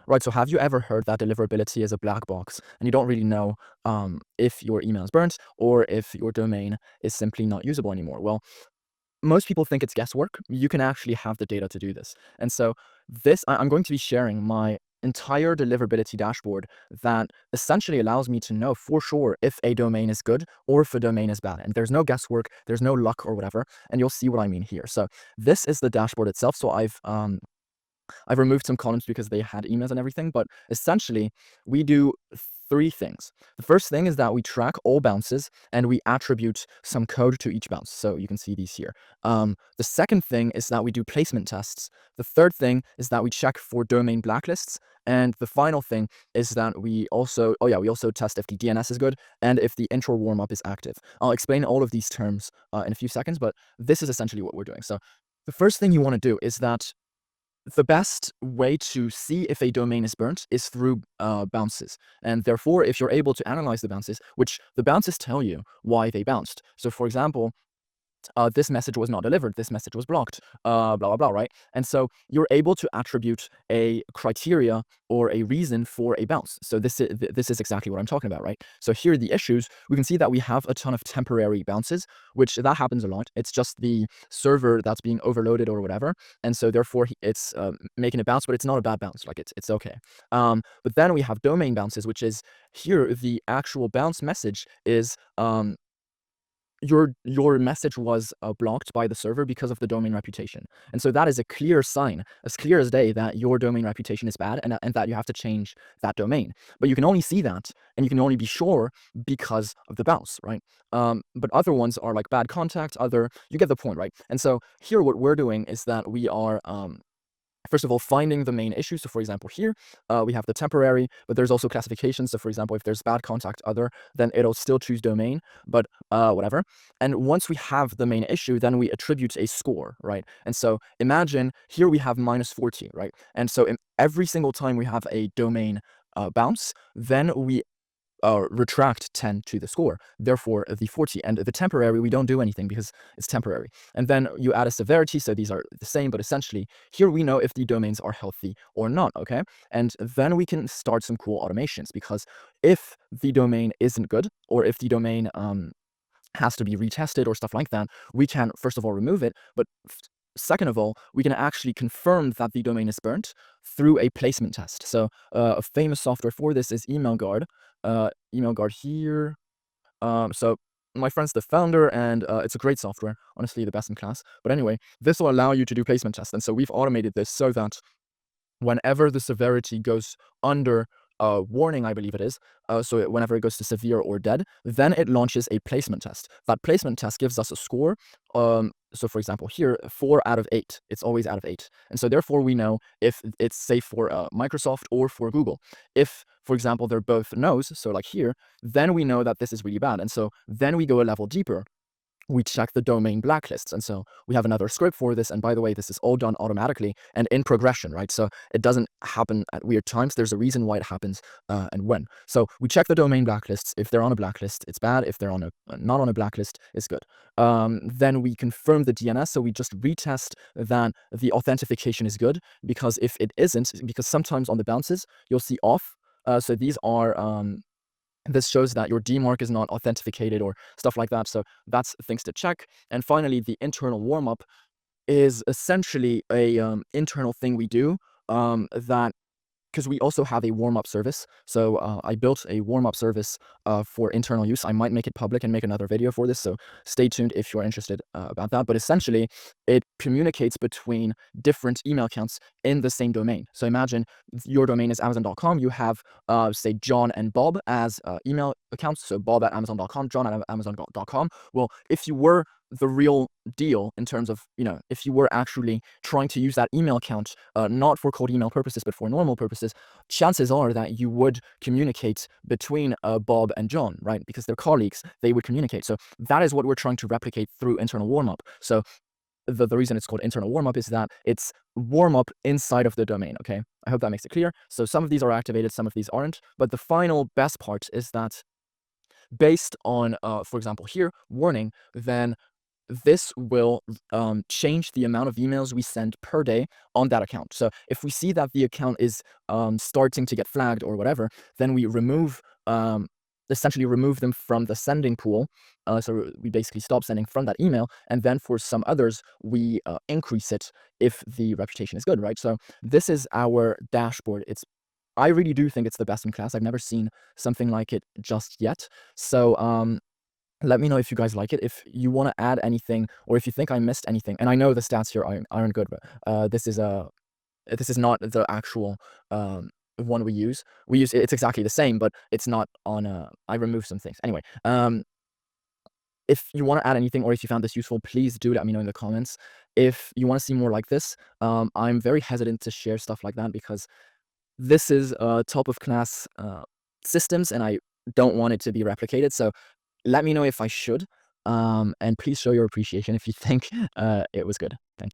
Right, so have you ever heard that deliverability is a black box and you don't really know if your email is burnt or if your domain is simply not usable anymore? Well, most people think it's guesswork. You can actually have the data to do this. And so I'm going to be sharing my entire deliverability dashboard that essentially allows me to know for sure if a domain is good or if a domain is bad. And there's no guesswork, there's no luck or whatever, and you'll see what I mean here. So this is the dashboard itself. So I've removed some columns because they had emails and everything, but essentially we do three things. The first thing is that we track all bounces and we attribute some code to each bounce. So you can see these here. The second thing is that we do placement tests. The third thing is that we check for domain blacklists. And the final thing is that we also test if the DNS is good and if the intro warm-up is active. I'll explain all of these terms in a few seconds, but this is essentially what we're doing. So the first thing you want to do is that the best way to see if a domain is burnt is through bounces. And therefore, if you're able to analyze the bounces, which the bounces tell you why they bounced. So for example, this message was not delivered, this message was blocked, blah, blah, blah, right? And so you're able to attribute a criteria or a reason for a bounce. So this is exactly what I'm talking about, right? So here are the issues. We can see that we have a ton of temporary bounces, which that happens a lot. It's just the server that's being overloaded or whatever. And so therefore it's making a bounce, but it's not a bad bounce, like it's okay. But then we have domain bounces, which is here the actual bounce message is your message was blocked by the server because of the domain reputation. And so that is a clear sign, as clear as day, that your domain reputation is bad and that you have to change that domain. But you can only see that and you can only be sure because of the bounce, right? But other ones are like bad contact, you get the point, right? And so here what we're doing is that we are first of all, finding the main issue. So for example, here we have the temporary, but there's also classification. So for example, if there's bad contact other, then it'll still choose domain, but whatever. And once we have the main issue, then we attribute a score, right? And so imagine here we have -40, right? And so every single time we have a domain bounce, then we retract 10 to the score, therefore the 40. And the temporary, we don't do anything because it's temporary. And then you add a severity, so these are the same, but essentially here we know if the domains are healthy or not, okay? And then we can start some cool automations, because if the domain isn't good, or if the domain has to be retested or stuff like that, we can first of all remove it, but second of all, we can actually confirm that the domain is burnt through a placement test. So a famous software for this is EmailGuard. EmailGuard here. So my friend's the founder, and it's a great software, honestly the best in class. But anyway, this will allow you to do placement tests. And so we've automated this so that whenever the severity goes under warning, I believe it is, so whenever it goes to severe or dead, then it launches a placement test. That placement test gives us a score. So for example, here, 4 out of 8. It's always out of 8. And so therefore we know if it's safe for Microsoft or for Google. If, for example, they're both no's, so like here, then we know that this is really bad. And so then we go a level deeper. We check the domain blacklists. And so we have another script for this. And by the way, this is all done automatically and in progression, right? So it doesn't happen at weird times. There's a reason why it happens and when. So we check the domain blacklists. If they're on a blacklist, it's bad. If they're on a not on a blacklist, it's good. Then we confirm the DNS. So we just retest that the authentication is good, because if it isn't, because sometimes on the bounces, you'll see off. So these are this shows that your DMARC is not authenticated or stuff like that. So that's things to check. And finally, the internal warm-up is essentially a internal thing we do that, because we also have a warm-up service. So I built a warm-up service for internal use. I might make it public and make another video for this, so stay tuned if you're interested about that. But essentially, it communicates between different email accounts in the same domain. So imagine your domain is amazon.com. You have, say, John and Bob as email accounts. So Bob at amazon.com, John at amazon.com. Well, if you were the real deal in terms of, if you were actually trying to use that email account, not for cold email purposes, but for normal purposes, chances are that you would communicate between Bob and John, right? Because they're colleagues, they would communicate. So that is what we're trying to replicate through internal warm-up. So the reason it's called internal warm-up is that it's warm-up inside of the domain, okay? I hope that makes it clear. So some of these are activated, some of these aren't. But the final best part is that based on, for example, here, warning, then this will change the amount of emails we send per day on that account. So if we see that the account is starting to get flagged or whatever, then we essentially remove them from the sending pool. So we basically stop sending from that email, and then for some others, we increase it if the reputation is good, right? So this is our dashboard. I really do think it's the best in class. I've never seen something like it just yet. So let me know if you guys like it. If you want to add anything, or if you think I missed anything, and I know the stats here aren't good, but this is not the actual one we use. It's exactly the same, but it's not on. I removed some things anyway. If you want to add anything, or if you found this useful, please do let me know in the comments. If you want to see more like this, I'm very hesitant to share stuff like that because this is top of class systems, and I don't want it to be replicated. So let me know if I should, and please show your appreciation if you think it was good. Thank you.